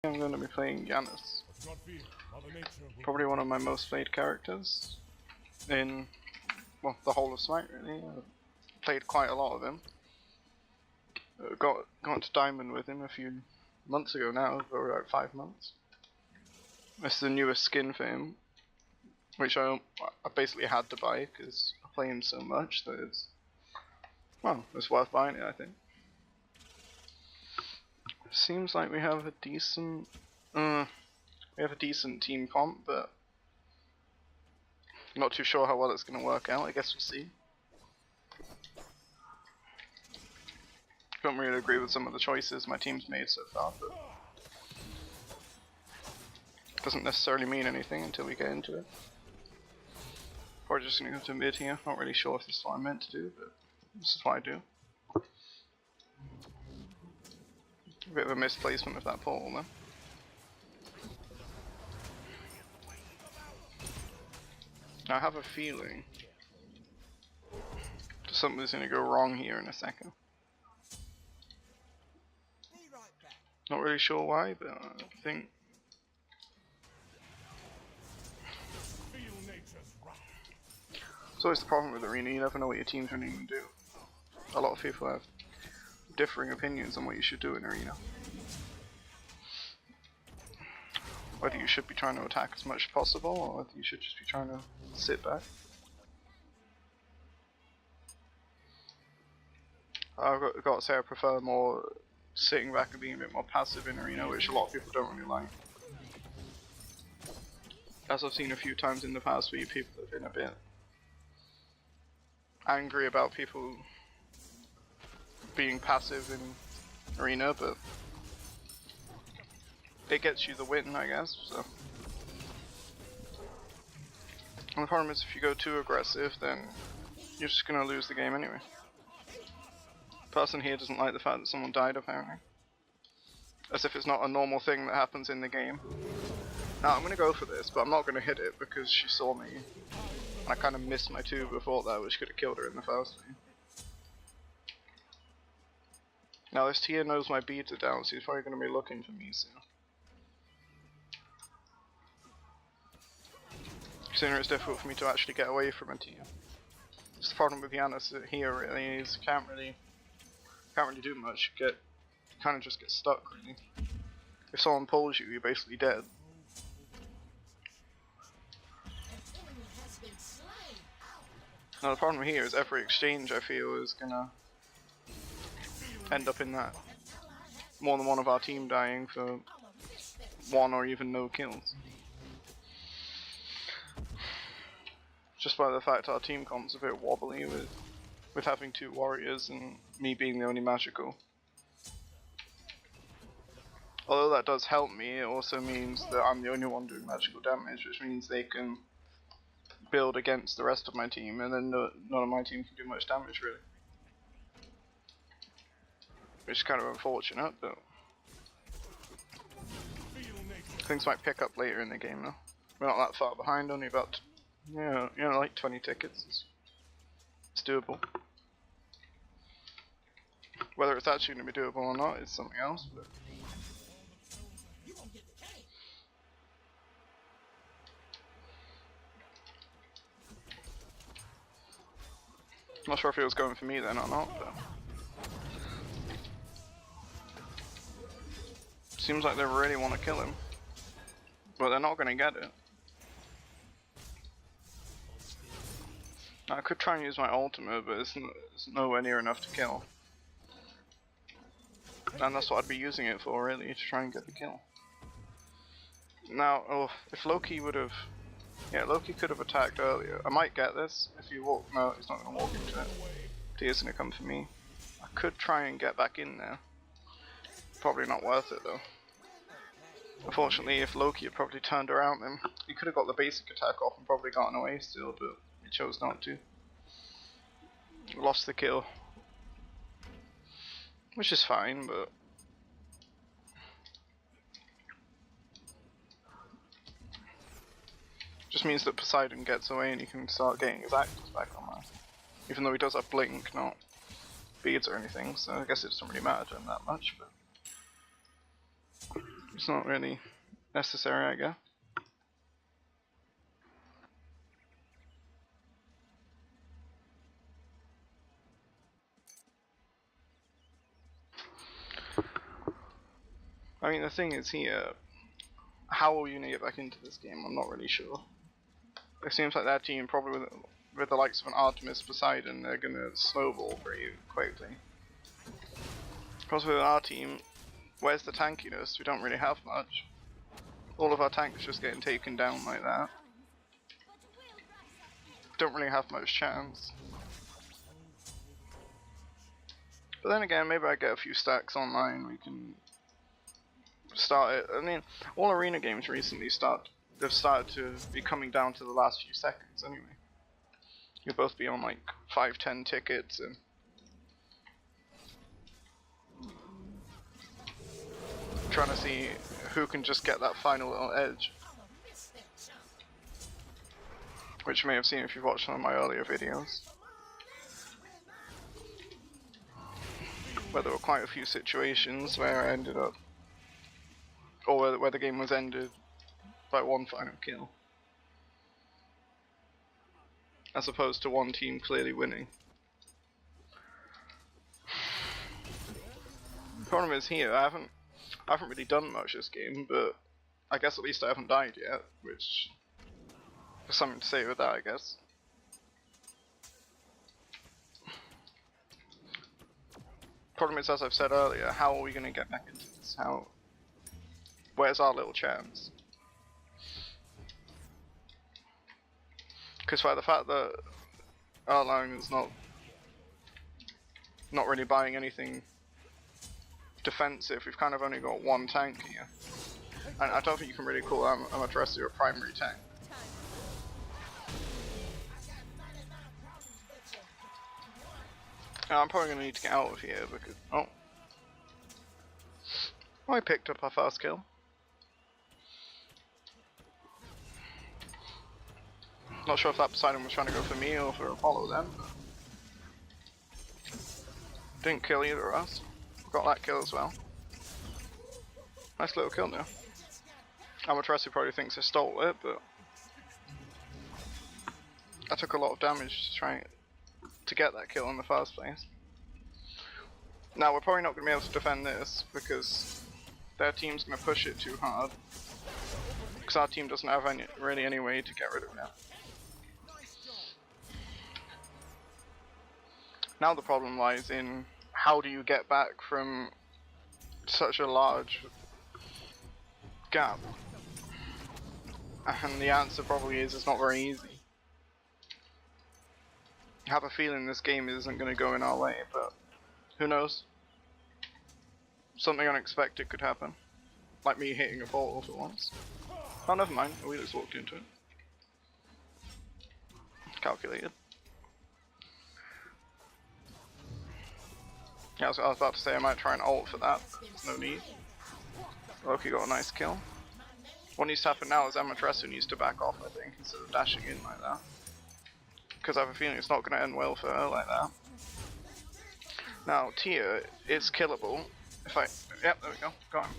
I'm going to be playing Janus. Probably one of my most played characters in, well, the whole of Smite really. I've played quite a lot of him. Got to Diamond with him a few months ago now, over like 5 months. This is the newest skin for him, which I basically had to buy because I play him so much that it's worth buying it, I think. Seems like we have a decent team comp, but I'm not too sure how well it's going to work out. I guess we'll see. Don't really agree with some of the choices my team's made so far, but doesn't necessarily mean anything until we get into it. We're just going to go to mid here. Not really sure if this is what I meant to do, but this is what I do. A bit of a misplacement of that portal then. I have a feeling something's going to go wrong here in a second. Not really sure why, but I think it's always the problem with Arena, you never know what your team's going to even do. A lot of people have differing opinions on what you should do in Arena. Whether you should be trying to attack as much as possible, or whether you should just be trying to sit back. I've got to say I prefer more sitting back and being a bit more passive in Arena, which a lot of people don't really like. As I've seen a few times in the past where people have been a bit angry about people being passive in Arena, but it gets you the win, I guess. So, and the problem is if you go too aggressive, then you're just gonna lose the game anyway. The person here doesn't like the fact that someone died, apparently, as if it's not a normal thing that happens in the game. Now I'm gonna go for this, but I'm not gonna hit it because she saw me, and I kind of missed my 2 before that, which could have killed her in the first place. Now this tier knows my beads are down, so he's probably going to be looking for me soon. Considering it's difficult for me to actually get away from a tier. It's the problem with Janus here really, is can't really do much. You kind of just get stuck really. If someone pulls you, you're basically dead. Now the problem here is every exchange I feel is gonna end up in that. More than one of our team dying for 1 or even no kills. Just by the fact our team comp's a bit wobbly with having 2 warriors and me being the only magical. Although that does help me, it also means that I'm the only one doing magical damage, which means they can build against the rest of my team, and then none of my team can do much damage really. Which is kind of unfortunate, but things might pick up later in the game though. We're not that far behind, only about, like 20 tickets. It's doable. Whether it's actually going to be doable or not is something else, but I'm not sure if it was going for me then or not, but seems like they really want to kill him, but they're not going to get it. I could try and use my ultimate, but it's nowhere near enough to kill. And that's what I'd be using it for really, to try and get the kill. Now, if Loki would have... Yeah, Loki could have attacked earlier. I might get this if you walk... No, he's not going to walk into it. Tier's going to come for me. I could try and get back in there. Probably not worth it though. Unfortunately, if Loki had probably turned around then, he could have got the basic attack off and probably gotten away still, but he chose not to. Lost the kill. Which is fine, but just means that Poseidon gets away and he can start getting his actors back online. Even though he does have Blink, not beads or anything, so I guess it doesn't really matter to him that much, but It's not really necessary, I guess. I mean, the thing is here, how are you going to get back into this game? I'm not really sure. It seems like that team, probably with the likes of an Artemis Poseidon, they're going to snowball pretty quickly. Because with our team, where's the tankiness? We don't really have much. All of our tanks just getting taken down like that. Don't really have much chance. But then again, maybe I get a few stacks online, we can start it. I mean, all arena games recently they've started to be coming down to the last few seconds anyway. You'll both be on like 5-10 tickets and trying to see who can just get that final little edge. Which you may have seen if you've watched some of my earlier videos. Where there were quite a few situations where I ended up, or where the game was ended by one final kill, as opposed to one team clearly winning. The problem is here, I haven't really done much this game, but I guess at least I haven't died yet, which there's something to say with that, I guess. Problem is, as I've said earlier, how are we going to get back into this? Where's our little chance? Because by the fact that our line is not really buying anything defensive, we've kind of only got one tank here. And I don't think you can really call Amaterasu a primary tank. Now, I'm probably going to need to get out of here because... Oh, I picked up our first kill. Not sure if that Poseidon was trying to go for me or for Apollo then. Didn't kill either of us. Got that kill as well. Nice little kill now. Amaterasu probably thinks I stole it, but I took a lot of damage to try to get that kill in the first place. Now we're probably not going to be able to defend this because their team's going to push it too hard. Because our team doesn't have really any way to get rid of it. Now the problem lies in how do you get back from such a large gap? And the answer probably is it's not very easy. I have a feeling this game isn't going to go in our way, but who knows? Something unexpected could happen. Like me hitting a portal for once. Oh, never mind, we just walked into it. Calculated. Yeah, I was about to say I might try and ult for that, but there's no need. Loki got a nice kill. What needs to happen now is Amaterasu needs to back off, I think, instead of dashing in like that. Because I have a feeling it's not going to end well for her like that. Now, Tia is killable. If I... Yep, there we go. Got him.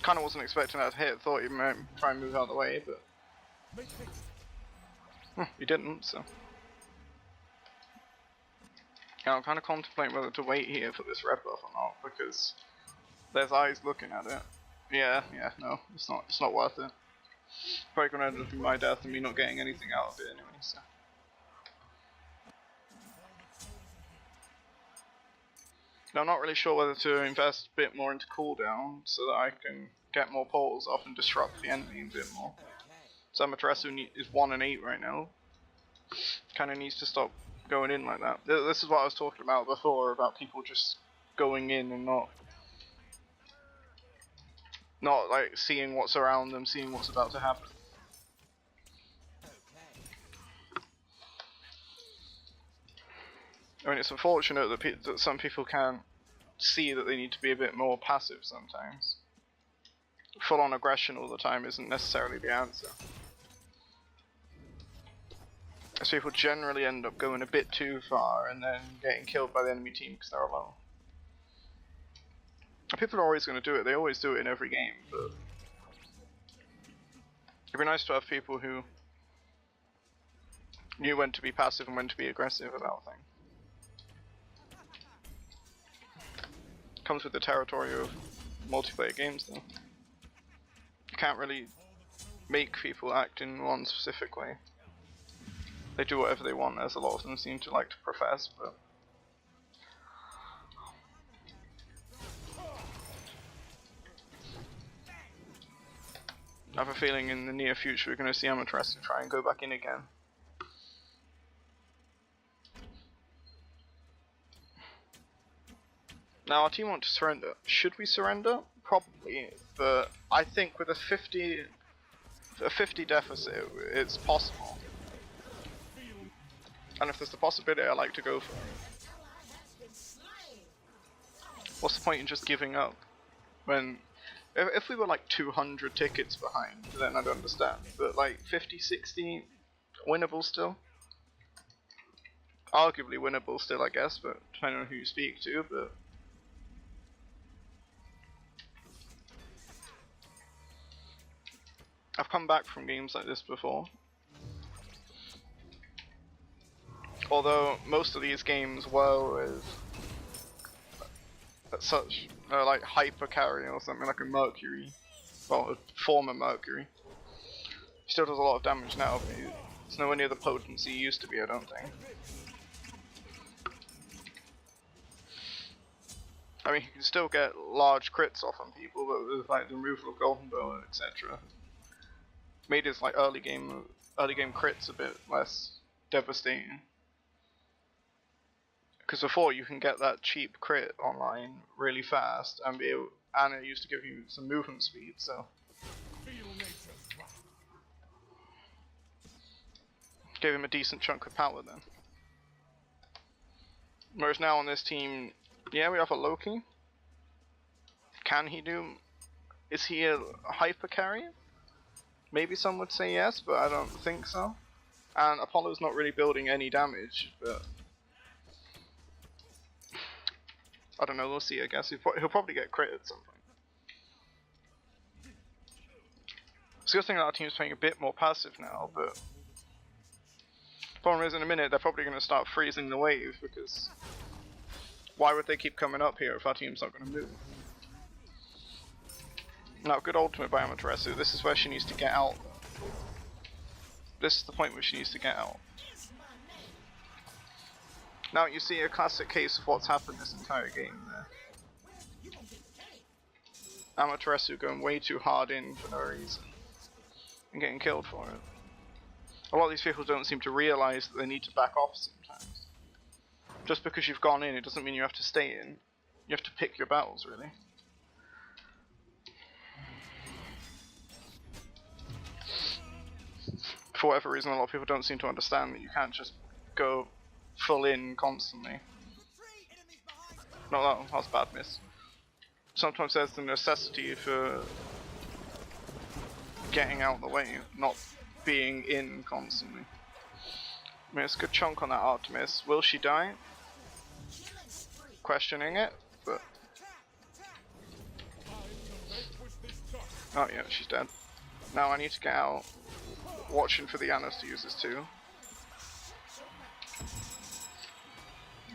Kinda wasn't expecting that to hit. Thought he might try and move out of the way, but... he didn't, so... Yeah, I'm kinda contemplating whether to wait here for this red buff or not, because... There's eyes looking at it. Yeah, no, it's not worth it. Probably gonna end up in my death and me not getting anything out of it anyway, so. Now, I'm not really sure whether to invest a bit more into cooldown so that I can get more portals off and disrupt the enemy a bit more. So Amaterasu is 1 and 8 right now. Kinda needs to stop going in like that. This is what I was talking about before, about people just going in and not like seeing what's around them, seeing what's about to happen. I mean, it's unfortunate that some people can't see that they need to be a bit more passive sometimes. Full-on aggression all the time isn't necessarily the answer. So people generally end up going a bit too far and then getting killed by the enemy team because they're alone. People are always going to do it, they always do it in every game, but it'd be nice to have people who knew when to be passive and when to be aggressive about things. Comes with the territory of multiplayer games though. You can't really make people act in one specific way. They do whatever they want, as a lot of them seem to like to profess, but I have a feeling in the near future we're going to see Amaterasu try and go back in again. Now our team want to surrender. Should we surrender? Probably, but I think with a 50 deficit, it's possible. And if there's the possibility, I like to go for it. What's the point in just giving up? When, if we were like 200 tickets behind, then I'd understand. But like 50, 60, winnable still? Arguably winnable still, I guess, but depending on who you speak to, but I've come back from games like this before. Although most of these games were with such like hyper carry or something like a Mercury, well, a former Mercury. He still does a lot of damage now, but it's nowhere near the potency he used to be, I don't think. I mean, you can still get large crits off on people, but with like the removal of Golden Bow, etc. Made his like early game crits a bit less devastating. Because before you can get that cheap crit online really fast and it used to give you some movement speed, so gave him a decent chunk of power then. Whereas now on this team, yeah, we have a Loki. Can he do? Is he a hyper carry? Maybe some would say yes, but I don't think so. And Apollo's not really building any damage, but I don't know, we'll see, I guess. He'll probably get crit at some point. It's a good thing that our team's playing a bit more passive now, but the problem is in a minute they're probably going to start freezing the wave, because why would they keep coming up here if our team's not going to move? Now, good ultimate by Amaterasu. This is where she needs to get out. This is the point where she needs to get out. Now you see a classic case of what's happened this entire game there. Amaterasu going way too hard in for no reason and getting killed for it. A lot of these people don't seem to realise that they need to back off sometimes. Just because you've gone in, it doesn't mean you have to stay in. You have to pick your battles, really. For whatever reason, a lot of people don't seem to understand that you can't just go full in constantly. No, that was a bad miss. Sometimes there's the necessity for getting out of the way, not being in constantly. I mean, it's a good chunk on that Artemis. Will she die? Questioning it, but oh yeah, she's dead. Now I need to get out. Watching for the Janus to use this too.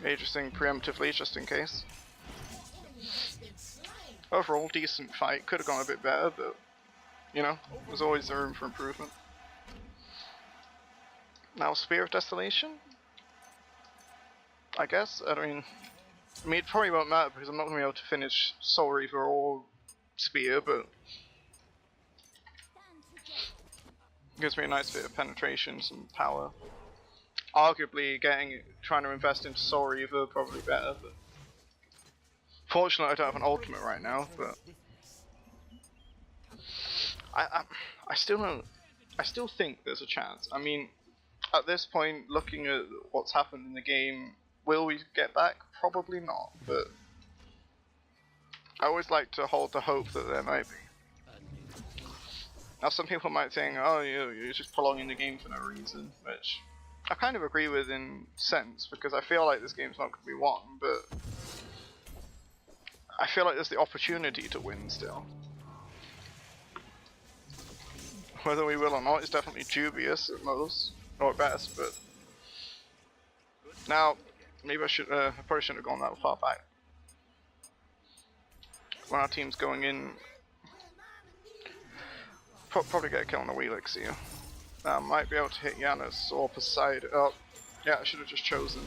Aegising preemptively just in case. Overall, decent fight. Could have gone a bit better, but you know, there's always room for improvement. Now, Spear of Desolation? I guess? I mean, it probably won't matter because I'm not going to be able to finish Soul Reaver or Spear, but gives me a nice bit of penetration, some power. Arguably, trying to invest into Soul Reaver probably better, but fortunately I don't have an ultimate right now. But I still think there's a chance. I mean, at this point, looking at what's happened in the game, will we get back? Probably not. But I always like to hold the hope that there might be. Now some people might think, oh, you're just prolonging the game for no reason, which I kind of agree with in sense, because I feel like this game's not going to be won, but I feel like there's the opportunity to win still. Whether we will or not is definitely dubious at most, or at best, but now maybe I probably shouldn't have gone that far back. When our team's going in, probably get a kill on the Wheelix here. Might be able to hit Janus or Poseidon. Oh, yeah, I should have just chosen.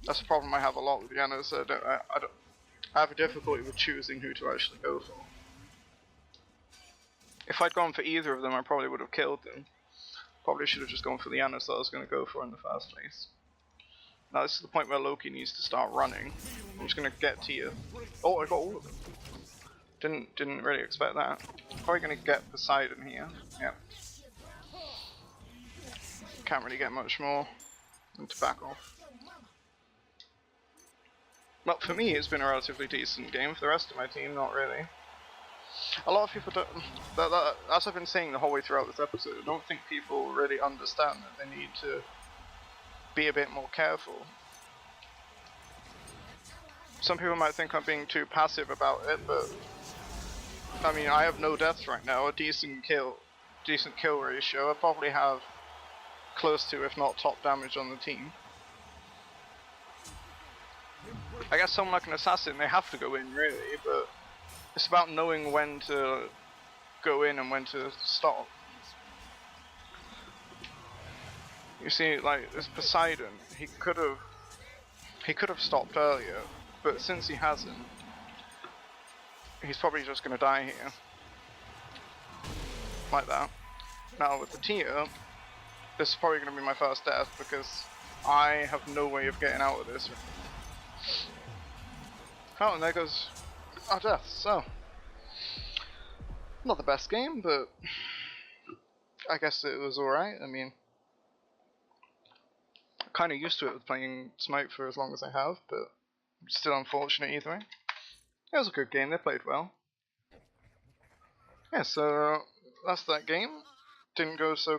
That's the problem I have a lot with Janus. I have a difficulty with choosing who to actually go for. If I'd gone for either of them, I probably would have killed them. Probably should have just gone for the Janus that I was going to go for in the first place. Now this is the point where Loki needs to start running. I'm just going to get to you. Oh, I got all of them. Didn't really expect that. Probably going to get Poseidon here. Yeah. Can't really get much more. Need to back off. Well, for me, it's been a relatively decent game. For the rest of my team, not really. A lot of people don't. As I've been saying the whole way throughout this episode, I don't think people really understand that they need to be a bit more careful. Some people might think I'm being too passive about it, but I mean, I have no deaths right now. A decent kill ratio. I probably have close to, if not top damage on the team. I guess someone like an assassin, they have to go in really, but it's about knowing when to go in and when to stop. You see, like this Poseidon, he could have stopped earlier, but since he hasn't, he's probably just going to die here, like that. Now with the Tia, this is probably going to be my first death because I have no way of getting out of this. Oh, and there goes our death. So, not the best game, but I guess it was alright. I mean, I'm kind of used to it with playing Smite for as long as I have, but still unfortunate either way. It was a good game, they played well. Yeah, so that's that game. Didn't go so